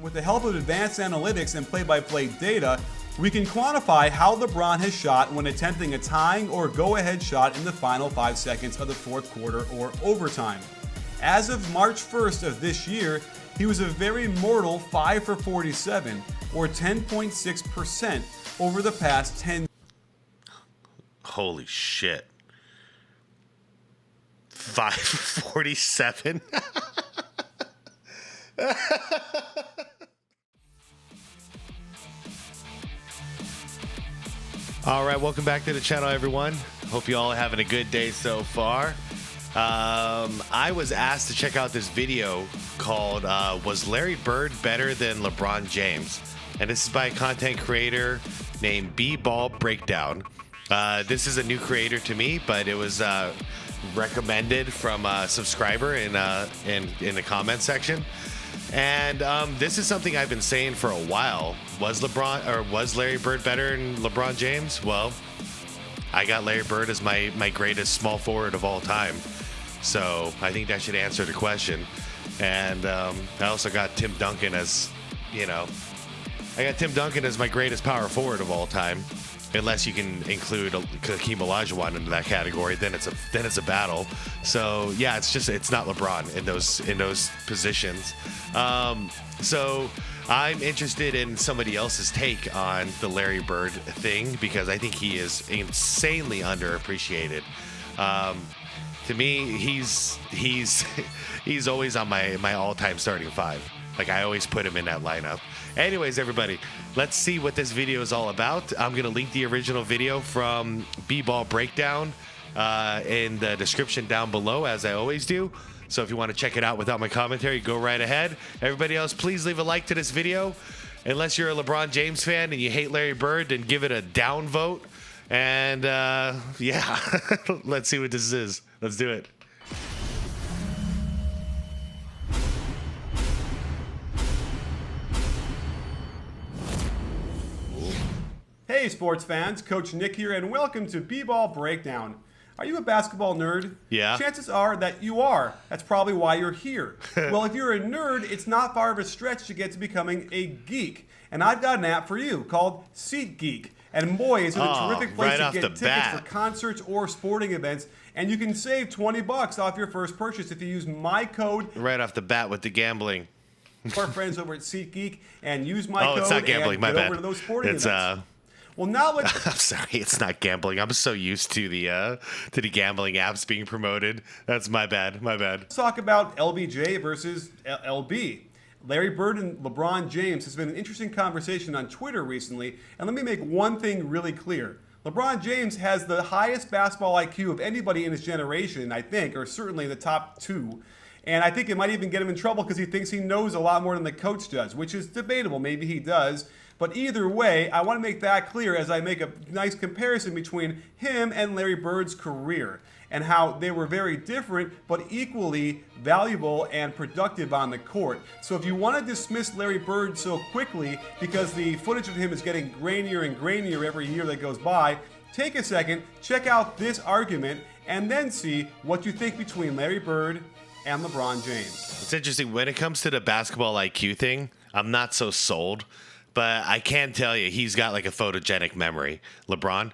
with the help of advanced analytics and play-by-play data, we can quantify how LeBron has shot when attempting a tying or go-ahead shot in the final 5 seconds of the fourth quarter or overtime. As of March 1st of this year, he was a very mortal 5 for 47, or 10.6% over the past 10. Holy shit. 5 for 47? All right, welcome back to the channel, everyone. Hope you all are having a good day so far. I was asked to check out this video called Was Larry Bird Better Than LeBron James? And this is by a content creator named B-Ball Breakdown. This is a new creator to me, but it was recommended from a subscriber in the comment section. And this is something I've been saying for a while. Was Larry Bird better than LeBron James? Well, I got Larry Bird as my greatest small forward of all time. So I think that should answer the question. And I also got Tim Duncan as, I got Tim Duncan as my greatest power forward of all time. Unless you can include Hakeem Olajuwon into that category, then it's a battle. So yeah, it's not LeBron in those positions. So I'm interested in somebody else's take on the Larry Bird thing because I think he is insanely underappreciated. To me, he's always on my all-time starting five. Like I always put him in that lineup. Anyways, everybody, let's see what this video is all about. I'm going to link the original video from B-Ball Breakdown in the description down below, as I always do. So if you want to check it out without my commentary, go right ahead. Everybody else, please leave a like to this video. Unless you're a LeBron James fan and you hate Larry Bird, then give it a down vote. And yeah, let's see what this is. Let's do it. Hey sports fans, Coach Nick here, and welcome to B-Ball Breakdown. Are you a basketball nerd? Yeah. Chances are that you are. That's probably why you're here. Well, if you're a nerd, it's not far of a stretch to get to becoming a geek. And I've got an app for you called SeatGeek. And boy, is it a terrific place to get tickets for concerts or sporting events. And you can save $20 off your first purchase if you use my code. Right off the bat with the gambling. Our friends over at SeatGeek and use my code. Oh, it's not gambling, my bad. Over to those sporting events. Well, now let's. I'm sorry, it's not gambling. I'm so used to the gambling apps being promoted. That's my bad. My bad. Let's talk about LBJ versus LB. Larry Bird and LeBron James has been an interesting conversation on Twitter recently, and let me make one thing really clear. LeBron James has the highest basketball IQ of anybody in his generation, I think, or certainly the top two. And I think it might even get him in trouble because he thinks he knows a lot more than the coach does, which is debatable. Maybe he does. But either way, I want to make that clear as I make a nice comparison between him and Larry Bird's career and how they were very different but equally valuable and productive on the court. So if you want to dismiss Larry Bird so quickly because the footage of him is getting grainier and grainier every year that goes by, take a second, check out this argument, and then see what you think between Larry Bird and LeBron James. It's interesting. When it comes to the basketball IQ thing, I'm not so sold. But I can tell you, he's got like a photogenic memory. LeBron,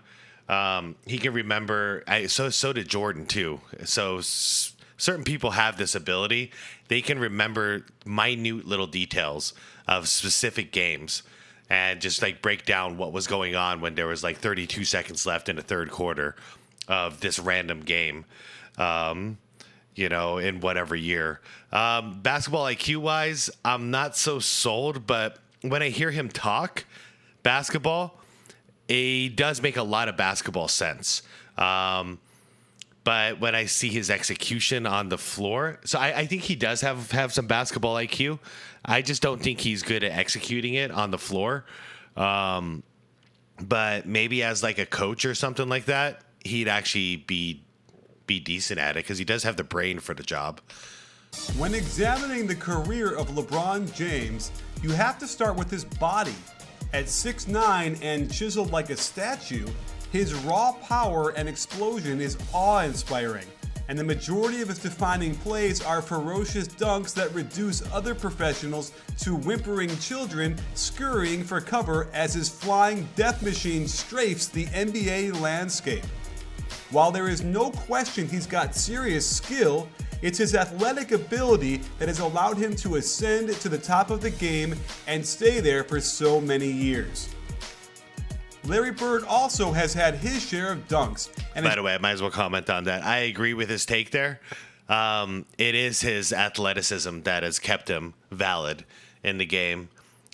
he can remember. So did Jordan too. So certain people have this ability. They can remember minute little details of specific games and just like break down what was going on when there was like 32 seconds left in the third quarter of this random game. In whatever year. Basketball IQ wise, I'm not so sold, but when I hear him talk basketball, it does make a lot of basketball sense. But when I see his execution on the floor, so I think he does have some basketball IQ. I just don't think he's good at executing it on the floor. But maybe as like a coach or something like that, he'd actually be decent at it because he does have the brain for the job. When examining the career of LeBron James, you have to start with his body. At 6'9" and chiseled like a statue, his raw power and explosion is awe-inspiring. and the majority of his defining plays are ferocious dunks that reduce other professionals to whimpering children scurrying for cover as his flying death machine strafes the NBA landscape. While there is no question he's got serious skill, it's his athletic ability that has allowed him to ascend to the top of the game and stay there for so many years. Larry Bird also has had his share of dunks. And by the way, I might as well comment on that. I agree with his take there. It is his athleticism that has kept him valid in the game.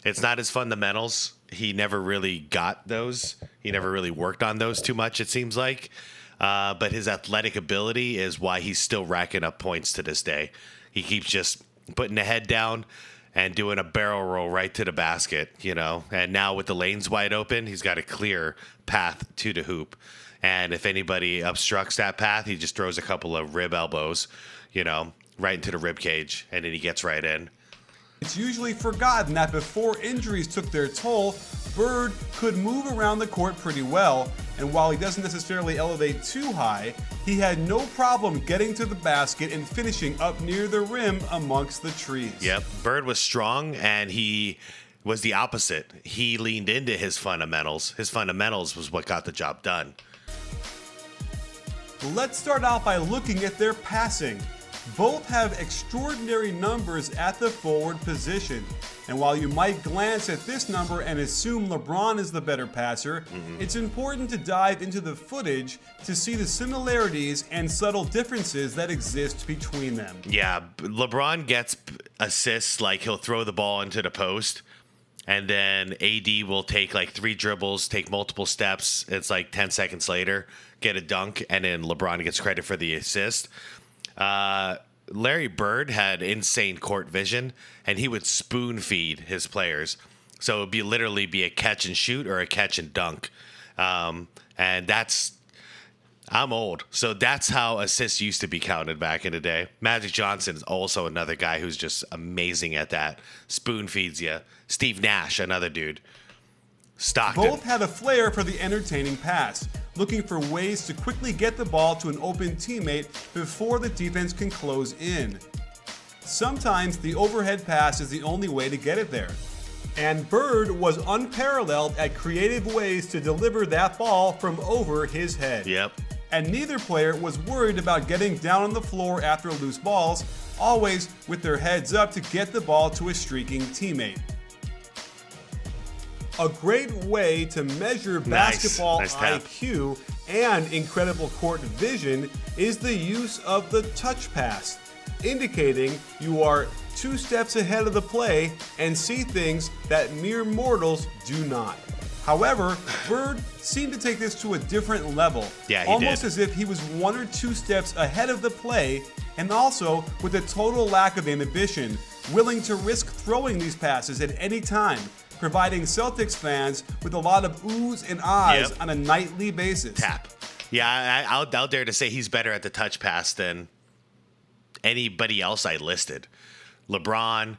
It's not his fundamentals. He never really got those. He never really worked on those too much, it seems like. But his athletic ability is why he's still racking up points to this day. He keeps just putting the head down and doing a barrel roll right to the basket, you know. And now with the lanes wide open, he's got a clear path to the hoop. And if anybody obstructs that path, he just throws a couple of rib elbows, you know, right into the rib cage, and then he gets right in. It's usually forgotten that before injuries took their toll, Bird could move around the court pretty well, and while he doesn't necessarily elevate too high, he had no problem getting to the basket and finishing up near the rim amongst the trees. Yep, Bird was strong, and he was the opposite. He leaned into his fundamentals. His fundamentals was what got the job done. Let's start out by looking at their passing. Both have extraordinary numbers at the forward position. And while you might glance at this number and assume LeBron is the better passer, it's important to dive into the footage to see the similarities and subtle differences that exist between them. Yeah, LeBron gets assists, like he'll throw the ball into the post, and then AD will take like 3 dribbles, take multiple steps. It's like 10 seconds later, get a dunk, and then LeBron gets credit for the assist. Larry Bird had insane court vision, and he would spoon feed his players. So it would literally be a catch and shoot or a catch and dunk. And I'm old, so that's how assists used to be counted back in the day. Magic Johnson is also another guy who's just amazing at that. Spoon feeds you. Steve Nash, another dude. Stockton. Both had a flair for the entertaining pass, looking for ways to quickly get the ball to an open teammate before the defense can close in. Sometimes the overhead pass is the only way to get it there. And Bird was unparalleled at creative ways to deliver that ball from over his head. Yep. And neither player was worried about getting down on the floor after loose balls, always with their heads up to get the ball to a streaking teammate. A great way to measure basketball IQ and incredible court vision is the use of the touch pass, indicating you are 2 steps ahead of the play and see things that mere mortals do not. However, Bird seemed to take this to a different level, almost as if he was 1 or 2 steps ahead of the play, and also with a total lack of inhibition, willing to risk throwing these passes at any time, providing Celtics fans with a lot of oohs and ahs on a nightly basis. Tap. Yeah, I'll dare to say he's better at the touch pass than anybody else I listed. LeBron,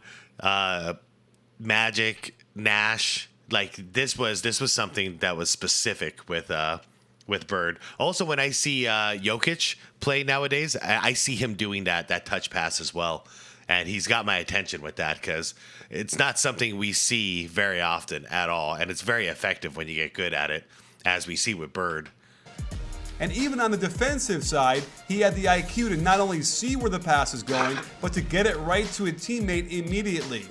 Magic, Nash. Like this was something that was specific with Bird. Also, when I see Jokic play nowadays, I see him doing that touch pass as well. And he's got my attention with that because it's not something we see very often at all. And it's very effective when you get good at it, as we see with Bird. And even on the defensive side, he had the IQ to not only see where the pass is going, but to get it right to a teammate immediately.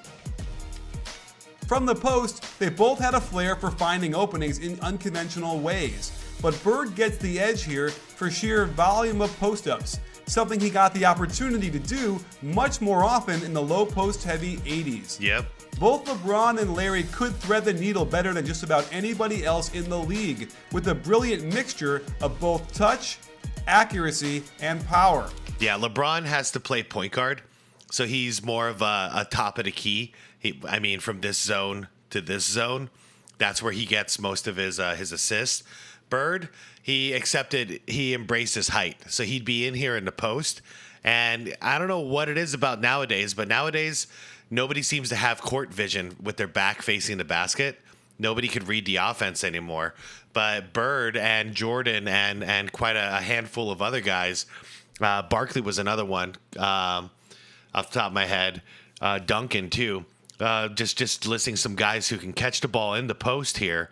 From the post, they both had a flair for finding openings in unconventional ways. But Bird gets the edge here for sheer volume of post-ups, something he got the opportunity to do much more often in the low post heavy 80s. Yep. Both LeBron and Larry could thread the needle better than just about anybody else in the league, with a brilliant mixture of both touch, accuracy, and power. Yeah, LeBron has to play point guard, so he's more of a top of the key. From this zone to this zone, that's where he gets most of his assists. Bird, he embraced his height. So he'd be in here in the post. And I don't know what it is about nowadays, but nowadays nobody seems to have court vision with their back facing the basket. Nobody could read the offense anymore. But Bird and Jordan and quite a handful of other guys Barkley was another one off the top of my head. Duncan too. Just listing some guys who can catch the ball in the post here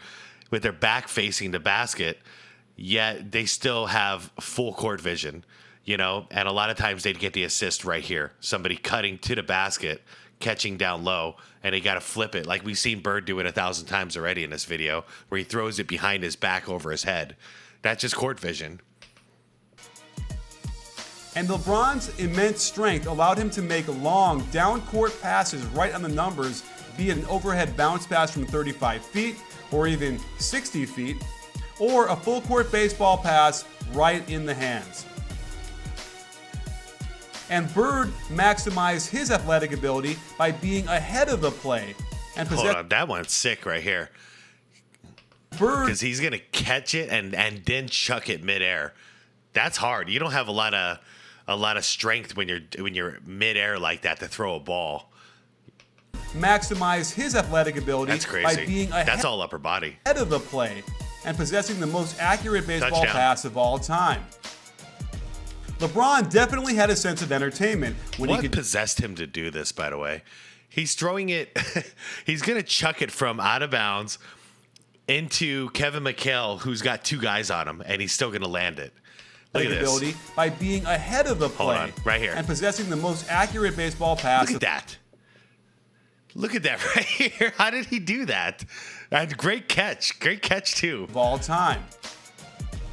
with their back facing the basket, yet they still have full court vision, and a lot of times they'd get the assist right here. Somebody cutting to the basket, catching down low, and they got to flip it. Like we've seen Bird do it 1,000 times already in this video, where he throws it behind his back over his head. That's just court vision. And LeBron's immense strength allowed him to make long, down-court passes right on the numbers, be it an overhead bounce pass from 35 feet or even 60 feet, or a full-court baseball pass right in the hands. And Bird maximized his athletic ability by being ahead of the play. And Hold on, that one's sick right here. Bird, because he's gonna catch it and then chuck it midair. That's hard. You don't have a lot of strength when you're midair like that to throw a ball. maximize his athletic ability That's crazy. by being That's all upper body. ahead of the play and possessing the most accurate baseball Touchdown. pass of all time. LeBron definitely had a sense of entertainment when What he could possessed him to do this, by the way? He's throwing it. He's going to chuck it from out of bounds into Kevin McHale, who's got two guys on him, and he's still going to land it. Look at this. ability by being ahead of the play on, right here. and possessing the most accurate baseball pass Look at that. Look at that right here. How did he do that? Great catch. Great catch, too. of all time.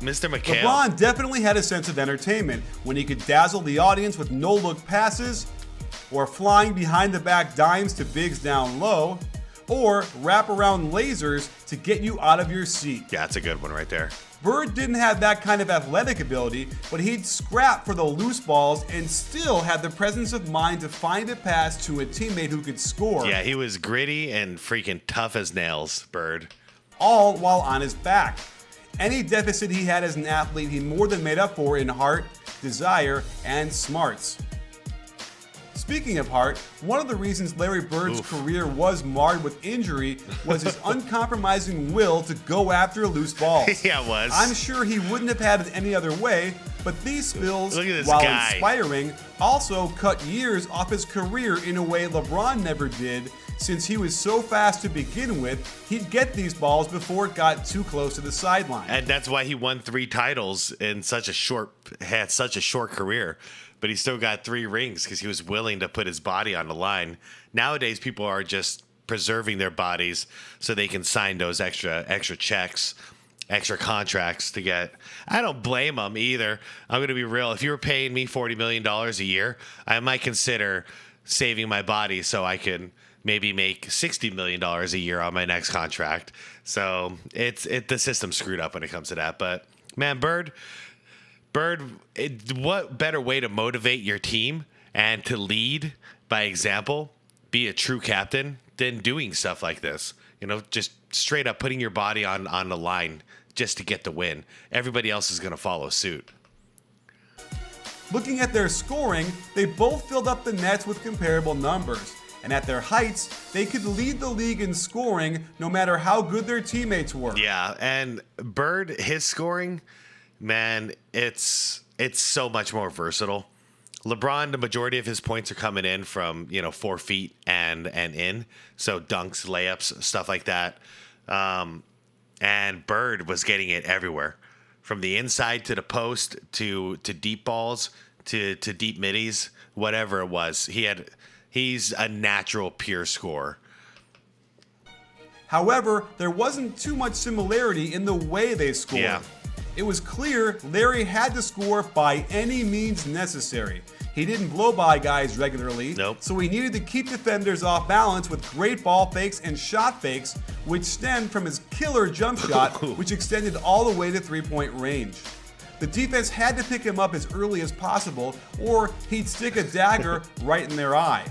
Mr. McHale. LeBron definitely had a sense of entertainment when he could dazzle the audience with no-look passes, or flying behind the back dimes to bigs down low, or wrap around lasers to get you out of your seat. Yeah, that's a good one right there. Bird didn't have that kind of athletic ability, but he'd scrap for the loose balls and still had the presence of mind to find a pass to a teammate who could score. Yeah, he was gritty and freaking tough as nails, Bird. All while on his back. Any deficit he had as an athlete, he more than made up for in heart, desire, and smarts. Speaking of heart, one of the reasons Larry Bird's career was marred with injury was his uncompromising will to go after loose balls. Yeah, it was. I'm sure he wouldn't have had it any other way, but these spills, Look at this while guy. inspiring, also cut years off his career in a way LeBron never did, since he was so fast to begin with, he'd get these balls before it got too close to the sideline. And that's why he won 3 titles in such a short career. But he still got 3 rings because he was willing to put his body on the line. Nowadays, people are just preserving their bodies so they can sign those extra checks, extra contracts to get. I don't blame them either. I'm going to be real. If you were paying me $40 million a year, I might consider saving my body so I can maybe make $60 million a year on my next contract. So the system's screwed up when it comes to that. But man, Bird, what better way to motivate your team and to lead by example, be a true captain, than doing stuff like this? Just straight up putting your body on the line just to get the win. Everybody else is going to follow suit. Looking at their scoring, they both filled up the nets with comparable numbers. And at their heights, they could lead the league in scoring no matter how good their teammates were. Yeah, and Bird, his scoring, man, it's so much more versatile. LeBron, the majority of his points are coming in from 4 feet and in, so dunks, layups, stuff like that. And Bird was getting it everywhere, from the inside to the post to deep balls to deep middies, whatever it was. He's a natural pure scorer. However, there wasn't too much similarity in the way they scored. Yeah. It was clear Larry had to score by any means necessary. He didn't blow by guys regularly, Nope. so he needed to keep defenders off balance with great ball fakes and shot fakes, which stemmed from his killer jump shot, which extended all the way to three-point range. The defense had to pick him up as early as possible, or he'd stick a dagger right in their eye.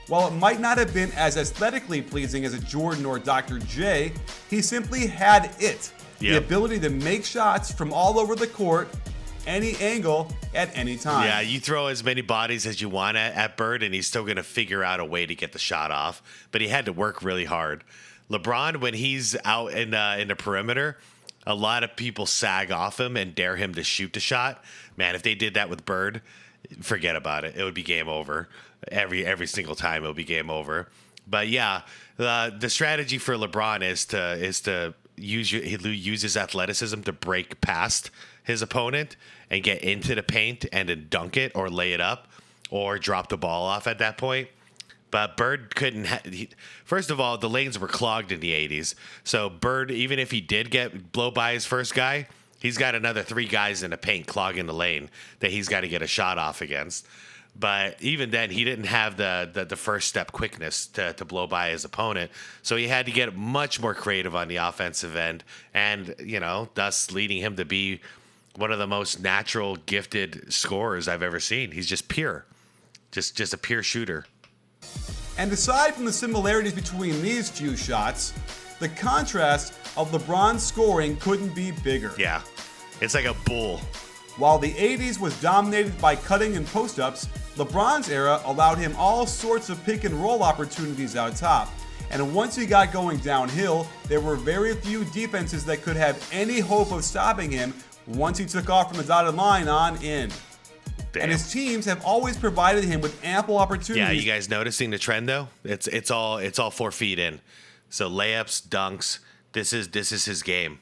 While it might not have been as aesthetically pleasing as a Jordan or Dr. J, he simply had it. The Yep. ability to make shots from all over the court, any angle, at any time. Yeah, you throw as many bodies as you want at Bird, and he's still going to figure out a way to get the shot off. But he had to work really hard. LeBron, when he's out in the perimeter, a lot of people sag off him and dare him to shoot the shot. Man, if they did that with Bird, forget about it. It would be game over. Every single time it would be game over. But yeah, the strategy for LeBron is to use his athleticism to break past his opponent and get into the paint and then dunk it or lay it up or drop the ball off at that point. But Bird couldn't. First of all, the lanes were clogged in the 80s. So Bird, even if he did blow by his first guy, he's got another 3 guys in the paint clogging the lane that he's got to get a shot off against. But even then, he didn't have the first step quickness to blow by his opponent. So he had to get much more creative on the offensive end, and thus leading him to be one of the most natural, gifted scorers I've ever seen. He's just pure, just a pure shooter. And aside from the similarities between these few shots, the contrast of LeBron's scoring couldn't be bigger. Yeah, it's like a bull. While the 80s was dominated by cutting and post-ups, LeBron's era allowed him all sorts of pick and roll opportunities out top. And once he got going downhill, there were very few defenses that could have any hope of stopping him once he took off from the dotted line on in. Damn. And his teams have always provided him with ample opportunities. Yeah, you guys noticing the trend though? It's all 4 feet in. So layups, dunks. This is his game,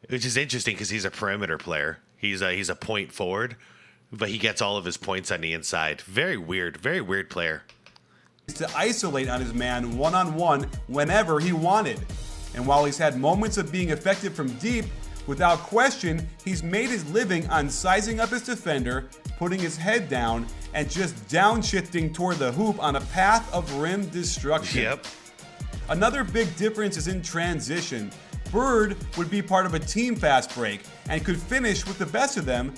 which is interesting because he's a perimeter player. He's a point forward, but he gets all of his points on the inside. Very weird player. To isolate on his man one-on-one whenever he wanted. And while he's had moments of being effective from deep, without question, he's made his living on sizing up his defender, putting his head down, and just downshifting toward the hoop on a path of rim destruction. Yep. Another big difference is in transition. Bird would be part of a team fast break and could finish with the best of them,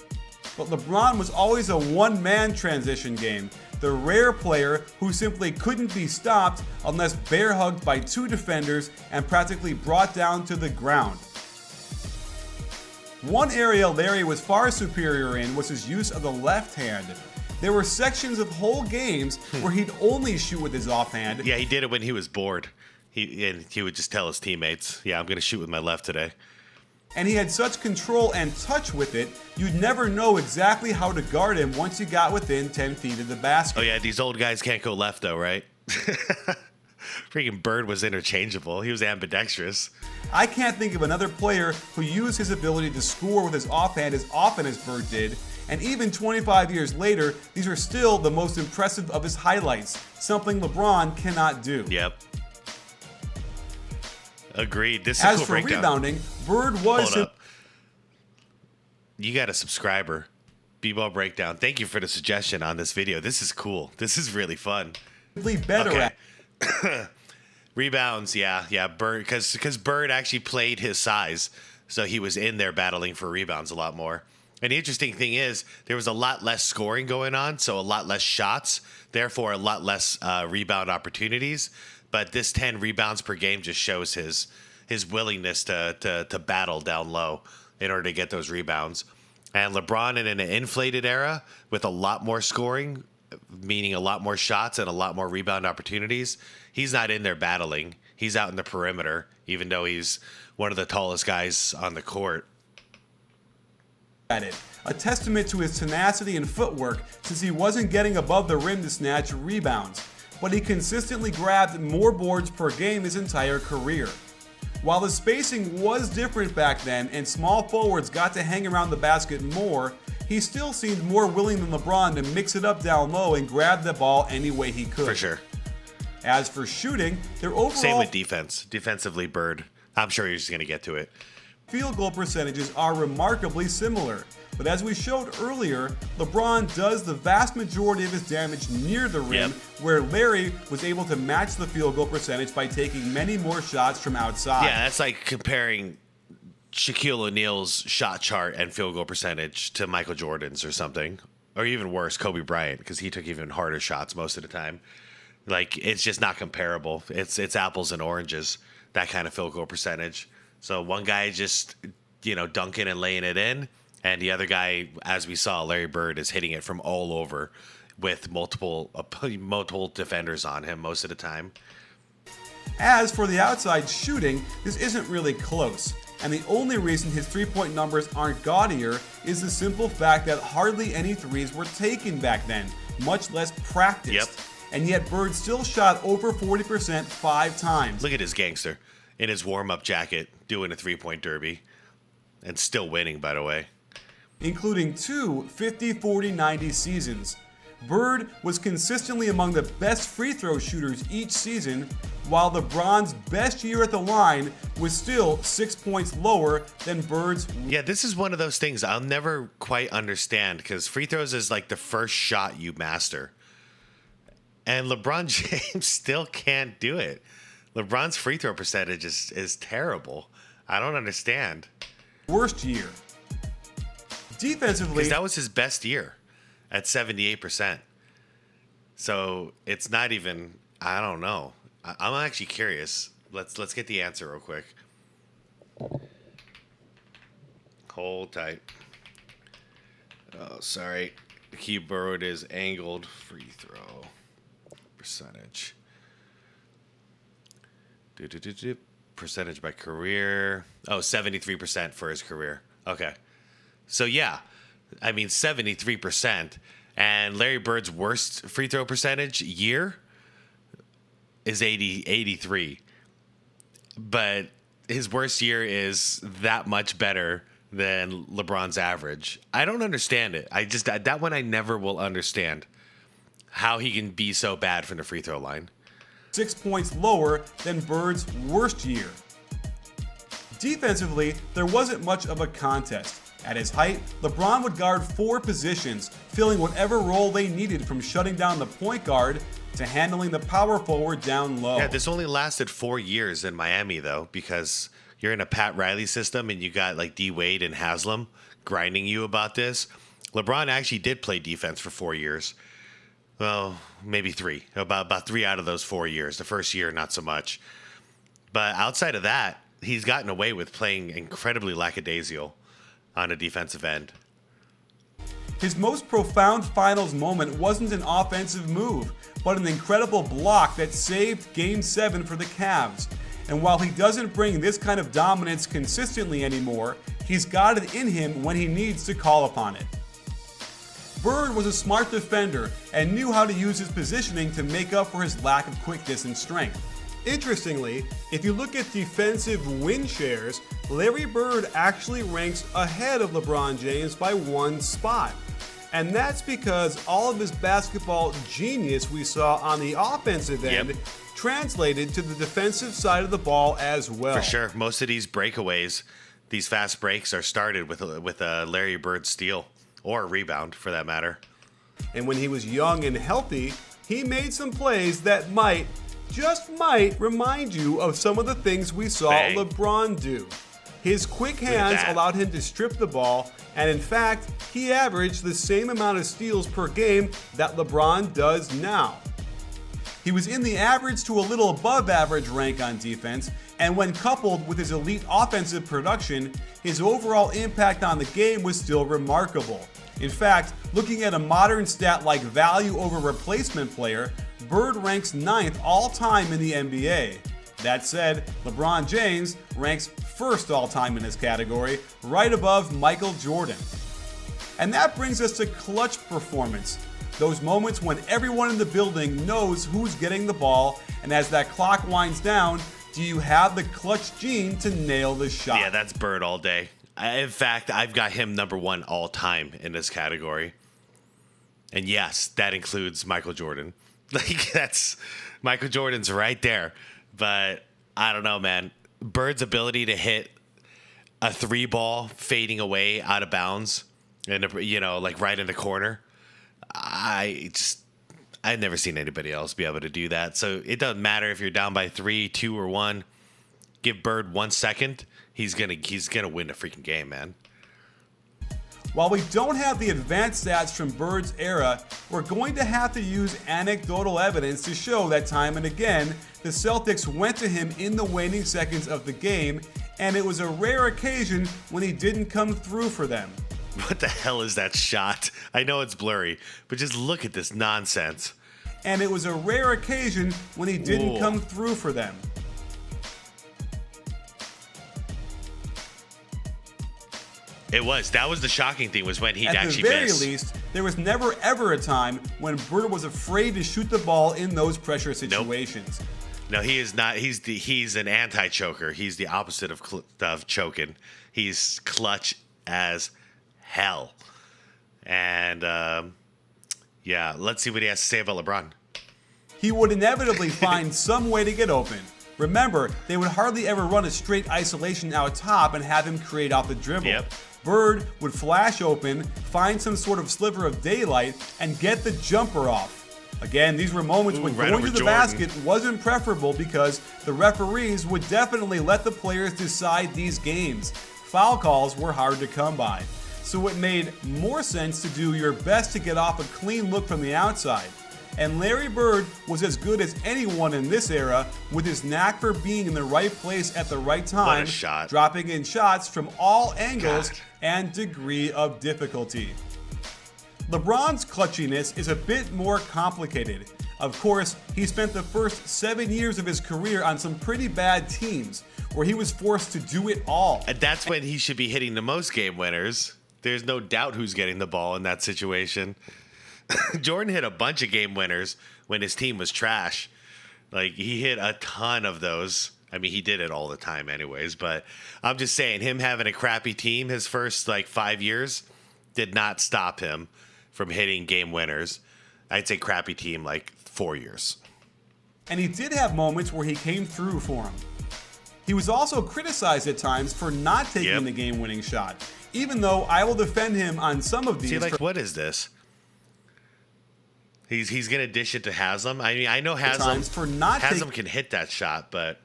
but LeBron was always a one-man transition game, the rare player who simply couldn't be stopped unless bear-hugged by 2 defenders and practically brought down to the ground. One area Larry was far superior in was his use of the left hand. There were sections of whole games where he'd only shoot with his offhand. Yeah, he did it when he was bored. He would just tell his teammates, yeah, I'm going to shoot with my left today. And he had such control and touch with it, you'd never know exactly how to guard him once you got within 10 feet of the basket. Oh yeah, these old guys can't go left though, right? Freaking Bird was interchangeable. He was ambidextrous. I can't think of another player who used his ability to score with his offhand as often as Bird did, and even 25 years later, these are still the most impressive of his highlights, something LeBron cannot do. Yep. Agreed. This is a As cool for breakdown. Rebounding, Bird was Hold up. You got a subscriber. B-Ball Breakdown. Thank you for the suggestion on this video. This is cool. This is really fun. simply better at. Rebounds, yeah. Bird, because Bird actually played his size, so he was in there battling for rebounds a lot more. And the interesting thing is, there was a lot less scoring going on, so a lot less shots, therefore a lot less rebound opportunities. But this 10 rebounds per game just shows his willingness to battle down low in order to get those rebounds. And LeBron in an inflated era with a lot more scoring, meaning a lot more shots and a lot more rebound opportunities, he's not in there battling. He's out in the perimeter, even though he's one of the tallest guys on the court. At it. A testament to his tenacity and footwork, since he wasn't getting above the rim to snatch rebounds, but he consistently grabbed more boards per game his entire career. While the spacing was different back then and small forwards got to hang around the basket more, he still seemed more willing than LeBron to mix it up down low and grab the ball any way he could. For sure. As for shooting, their overall Same with defense. Defensively, Bird. I'm sure you're just going to get to it. field goal percentages are remarkably similar. But as we showed earlier, LeBron does the vast majority of his damage near the rim, where Larry was able to match the field goal percentage by taking many more shots from outside. Yeah, that's like comparing Shaquille O'Neal's shot chart and field goal percentage to Michael Jordan's or something. Or even worse, Kobe Bryant, because he took even harder shots most of the time. Like, it's just not comparable. It's apples and oranges, that kind of field goal percentage. So one guy just, dunking and laying it in, and the other guy, as we saw, Larry Bird, is hitting it from all over with multiple defenders on him most of the time. As for the outside shooting, this isn't really close. And the only reason his three-point numbers aren't gaudier is the simple fact that hardly any threes were taken back then, much less practiced. Yep. And yet Bird still shot over 40% 5 times. Look at his gangster in his warm-up jacket doing a three-point derby and still winning, by the way. Including 2 50-40-90 seasons. Bird was consistently among the best free throw shooters each season, while LeBron's best year at the line was still 6 points lower than Bird's. Yeah, this is one of those things I'll never quite understand because free throws is like the first shot you master. And LeBron James still can't do it. LeBron's free throw percentage is terrible. I don't understand. Worst year. Defensively, Because that was his best year at 78%. So it's not even, I don't know. I'm actually curious. Let's get the answer real quick. Hold tight. Oh, sorry. The keyboard is angled. Free throw percentage. Percentage by career. Oh, 73% for his career. Okay. So, yeah. I mean, 73%. And Larry Bird's worst free throw percentage year is 83. But his worst year is that much better than LeBron's average. I don't understand it. That one I never will understand. How he can be so bad from the free throw line. 6 points lower than Bird's worst year. Defensively, there wasn't much of a contest. At his height, LeBron would guard 4 positions, filling whatever role they needed from shutting down the point guard to handling the power forward down low. Yeah, this only lasted 4 years in Miami, though, because you're in a Pat Riley system and you got like D. Wade and Haslam grinding you about this. LeBron actually did play defense for 4 years. Well, maybe 3. About 3 out of those 4 years. The first year, not so much. But outside of that, he's gotten away with playing incredibly lackadaisical on a defensive end. His most profound finals moment wasn't an offensive move, but an incredible block that saved Game 7 for the Cavs. And while he doesn't bring this kind of dominance consistently anymore, he's got it in him when he needs to call upon it. Bird was a smart defender and knew how to use his positioning to make up for his lack of quickness and strength. Interestingly, if you look at defensive win shares, Larry Bird actually ranks ahead of LeBron James by 1 spot. And that's because all of his basketball genius we saw on the offensive end translated to the defensive side of the ball as well. For sure. Most of these breakaways, these fast breaks are started with a Larry Bird steal or a rebound for that matter. And when he was young and healthy, he made some plays that might, just might, remind you of some of the things we saw LeBron do. His quick hands allowed him to strip the ball, and in fact, he averaged the same amount of steals per game that LeBron does now. He was in the average to a little above average rank on defense, and when coupled with his elite offensive production, his overall impact on the game was still remarkable. In fact, looking at a modern stat like value over replacement player, Bird ranks 9th all-time in the NBA. That said, LeBron James ranks 1st all-time in this category, right above Michael Jordan. And that brings us to clutch performance. Those moments when everyone in the building knows who's getting the ball, and as that clock winds down, do you have the clutch gene to nail the shot? Yeah, that's Bird all day. In fact, I've got him number 1 all time in this category. And yes, that includes Michael Jordan. Like, that's Michael Jordan's right there. But I don't know, man. Bird's ability to hit a 3 ball fading away out of bounds and, like right in the corner. I've never seen anybody else be able to do that. So it doesn't matter if you're down by 3, 2, or 1. Give Bird 1 second. He's gonna win the freaking game, man. While we don't have the advanced stats from Bird's era, we're going to have to use anecdotal evidence to show that time and again, the Celtics went to him in the waning seconds of the game, and it was a rare occasion when he didn't come through for them. What the hell is that shot? I know it's blurry, but just look at this nonsense. And it was a rare occasion when he didn't come through for them. It was. That was the shocking thing, was when he'd At the actually very miss. least, there was never ever a time when Bird was afraid to shoot the ball in those pressure situations. No, he is not. He's an anti-choker. He's the opposite of choking. He's clutch as hell. And yeah, let's see what he has to say about LeBron. He would inevitably find some way to get open. Remember, they would hardly ever run a straight isolation out top and have him create off the dribble. Yep. Bird would flash open, find some sort of sliver of daylight, and get the jumper off. Again, these were moments when right going over to the Jordan. basket wasn't preferable because the referees would definitely let the players decide these games. Foul calls were hard to come by. So it made more sense to do your best to get off a clean look from the outside. And Larry Bird was as good as anyone in this era with his knack for being in the right place at the right time, What a shot. dropping in shots from all angles God. and degree of difficulty. LeBron's clutchiness is a bit more complicated. Of course, he spent the first 7 years of his career on some pretty bad teams where he was forced to do it all. And that's when he should be hitting the most game winners. There's no doubt who's getting the ball in that situation. Jordan hit a bunch of game winners when his team was trash. Like, he hit a ton of those. I mean, he did it all the time anyways, but I'm just saying, him having a crappy team his first, 5 years did not stop him from hitting game winners. I'd say crappy team, 4 years. And he did have moments where he came through for him. He was also criticized at times for not taking the game-winning shot, even though I will defend him on some of these. See, what is this? He's gonna dish it to Haslam. I mean, I know Haslam can hit that shot, but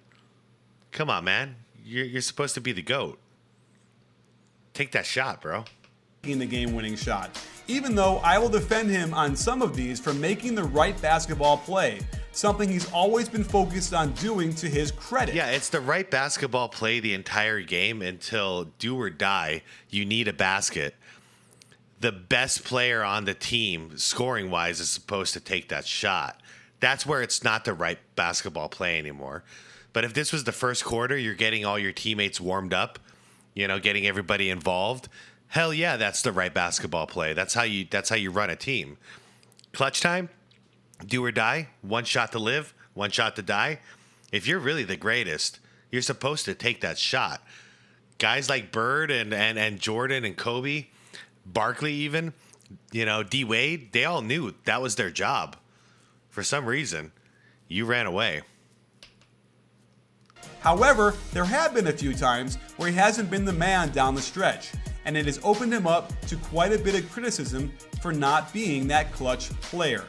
come on, man, you're supposed to be the GOAT. Take that shot, bro. The game-winning shot, even though I will defend him on some of these for making the right basketball play, something he's always been focused on doing to his credit. Yeah, it's the right basketball play the entire game until do or die, you need a basket. The best player on the team, scoring-wise, is supposed to take that shot. That's where it's not the right basketball play anymore. But if this was the first quarter, you're getting all your teammates warmed up, getting everybody involved. Hell yeah, that's the right basketball play. That's how you run a team. Clutch time, do or die, one shot to live, one shot to die. If you're really the greatest, you're supposed to take that shot. Guys like Bird and Jordan and Kobe, Barkley even, D Wade, they all knew that was their job. For some reason, you ran away. However, there have been a few times where he hasn't been the man down the stretch, and it has opened him up to quite a bit of criticism for not being that clutch player.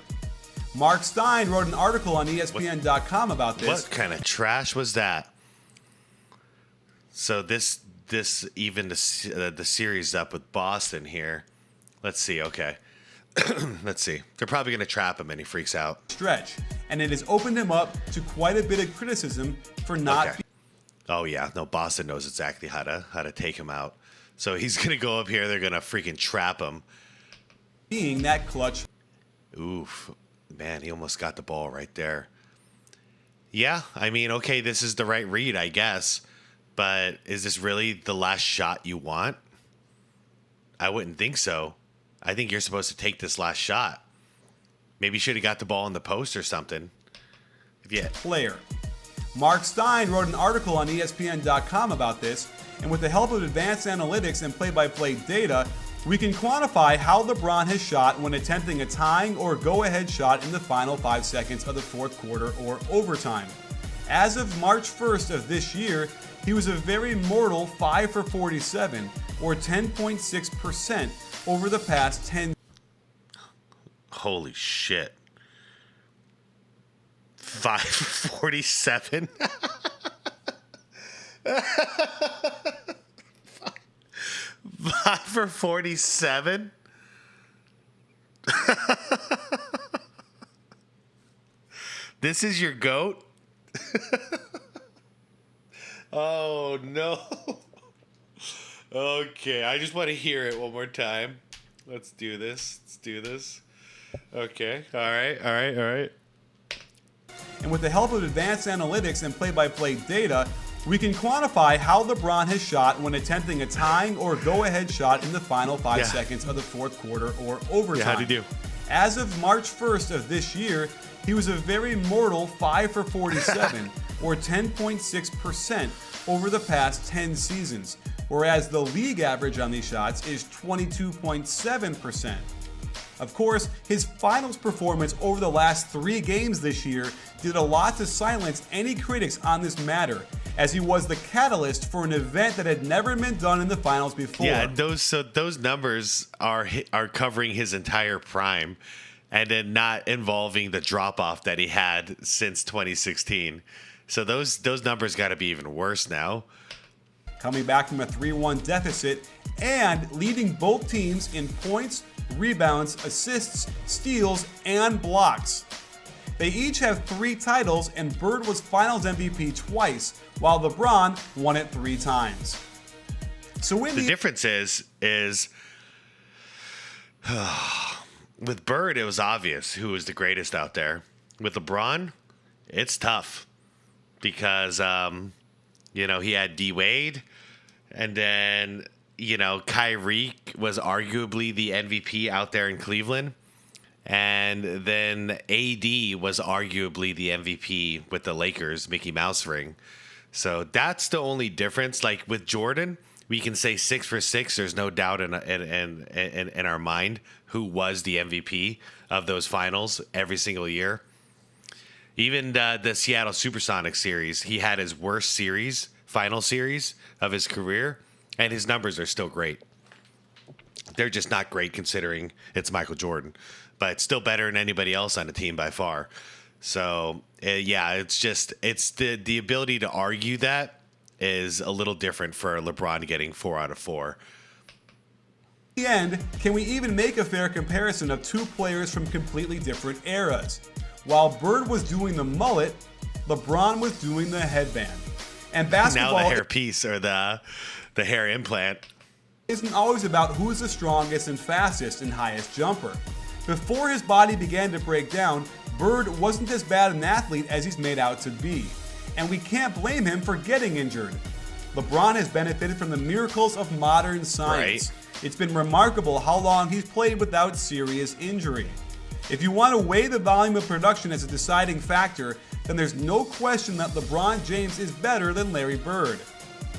Mark Stein wrote an article on ESPN.com about this. What kind of trash was that? So this even the series up with Boston here. Let's see. Okay. Let's see. They're probably going to trap him and he freaks out. Stretch, and it has opened him up to quite a bit of criticism for not. Okay. Oh yeah, no. Boston knows exactly how to take him out. So he's going to go up here. They're going to freaking trap him. Being that clutch. Oof, man, he almost got the ball right there. Yeah, I mean, okay, this is the right read, I guess. But is this really the last shot you want? I wouldn't think so. I think you're supposed to take this last shot. Maybe you should have got the ball in the post or something. Player. Mark Stein wrote an article on ESPN.com about this, and with the help of advanced analytics and play-by-play data, we can quantify how LeBron has shot when attempting a tying or go-ahead shot in the final 5 seconds of the fourth quarter or overtime. As of March 1st of this year, he was a very mortal 5 for 47, or 10.6% over the past 10. Holy shit. 5 for 47? 5 for 47? This is your GOAT? Oh, no. Okay, I just want to hear it one more time. Let's do this. Okay, all right. And with the help of advanced analytics and play-by-play data, We can quantify how LeBron has shot when attempting a tying or go-ahead shot in the final 5 seconds of the fourth quarter or overtime. Yeah, how'd he do? As of March 1st of this year, he was a very mortal 5 for 47, or 10.6% over the past 10 seasons, whereas the league average on these shots is 22.7%. Of course, his finals performance over the last 3 games this year did a lot to silence any critics on this matter, as he was the catalyst for an event that had never been done in the finals before. Yeah, those numbers are covering his entire prime, and then not involving the drop off that he had since 2016. So those numbers got to be even worse now. Coming back from a 3-1 deficit and leading both teams in points, rebounds, assists, steals, and blocks. They each have 3 titles, and Bird was Finals MVP twice, while LeBron won it 3 times. So the difference is with Bird, it was obvious who was the greatest out there. With LeBron, it's tough because he had D Wade, and then Kyrie was arguably the MVP out there in Cleveland. And then AD was arguably the MVP with the Lakers, Mickey Mouse ring. So that's the only difference. Like with Jordan, we can say 6 for 6. There's no doubt in our mind who was the MVP of those finals every single year. Even the Seattle Supersonics series, he had his worst final series of his career, and his numbers are still great. They're just not great considering it's Michael Jordan, but still better than anybody else on the team by far. So it's the ability to argue that is a little different for LeBron getting 4 out of 4. In the end, can we even make a fair comparison of 2 players from completely different eras? While Bird was doing the mullet, LeBron was doing the headband. And basketball, now the hair piece or the hair implant, isn't always about who's the strongest and fastest and highest jumper. Before his body began to break down, Bird wasn't as bad an athlete as he's made out to be. And we can't blame him for getting injured. LeBron has benefited from the miracles of modern science. Right. It's been remarkable how long he's played without serious injury. If you want to weigh the volume of production as a deciding factor, then there's no question that LeBron James is better than Larry Bird.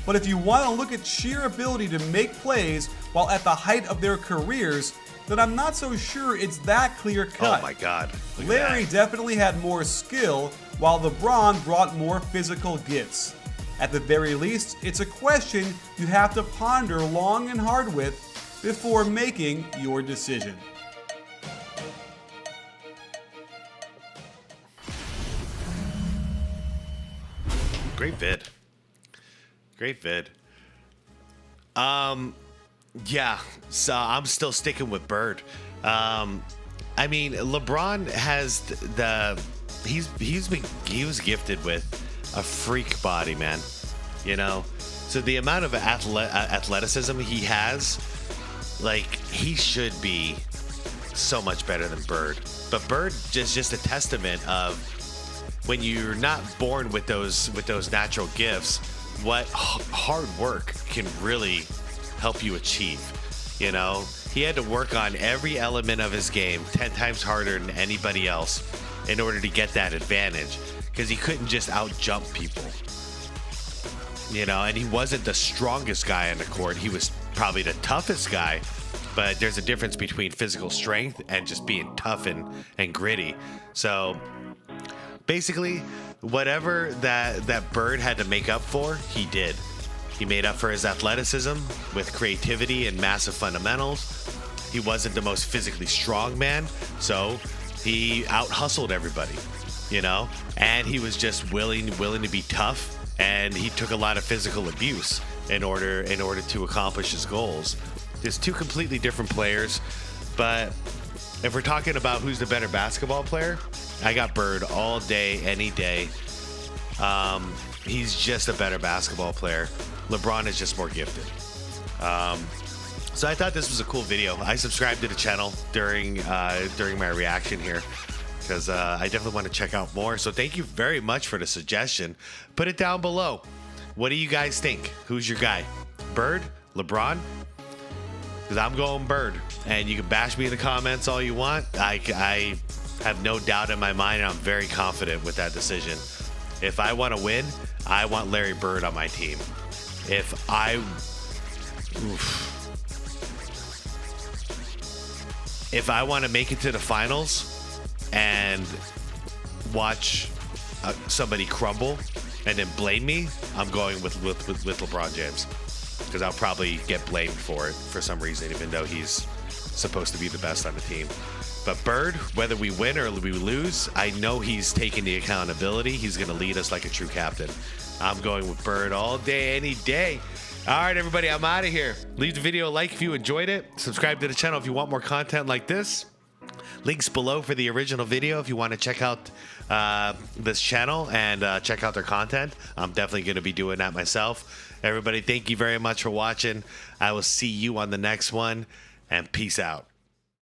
But if you want to look at sheer ability to make plays while at the height of their careers, then I'm not so sure it's that clear cut. Oh my God. Larry definitely had more skill, while LeBron brought more physical gifts. At the very least, it's a question you have to ponder long and hard with before making your decision. Great vid. Yeah, so I'm still sticking with Bird. I mean, LeBron has he was gifted with a freak body, man. So the amount of athleticism he has, like, he should be so much better than Bird. But Bird just a testament of when you're not born with those natural gifts, what hard work can really help you achieve. He had to work on every element of his game 10 times harder than anybody else in order to get that advantage, because he couldn't just out jump people. And he wasn't the strongest guy on the court. He was probably the toughest guy, but there's a difference between physical strength and just being tough and gritty. So basically, whatever that Bird had to make up for, he did. He made up for his athleticism with creativity and massive fundamentals. He wasn't the most physically strong man, so he out-hustled everybody, and he was just willing to be tough, and he took a lot of physical abuse in order to accomplish his goals. There's 2 completely different players, but if we're talking about who's the better basketball player, I got Bird all day, any day. He's just a better basketball player. LeBron is just more gifted. So I thought this was a cool video. I subscribed to the channel during my reaction here because I definitely want to check out more. So thank you very much for the suggestion. Put it down below. What do you guys think? Who's your guy? Bird? LeBron? Because I'm going Bird. And you can bash me in the comments all you want. I have no doubt in my mind, and I'm very confident with that decision. If I want to win, I want Larry Bird on my team. If I want to make it to the finals and watch somebody crumble and then blame me, I'm going with LeBron James, because I'll probably get blamed for it for some reason, even though he's supposed to be the best on the team. But Bird, whether we win or we lose, I know he's taking the accountability. He's going to lead us like a true captain. I'm going with Bird all day, any day. All right, everybody, I'm out of here. Leave the video a like if you enjoyed it. Subscribe to the channel if you want more content like this. Links below for the original video if you want to check out this channel and check out their content. I'm definitely going to be doing that myself. Everybody, thank you very much for watching. I will see you on the next one, and peace out.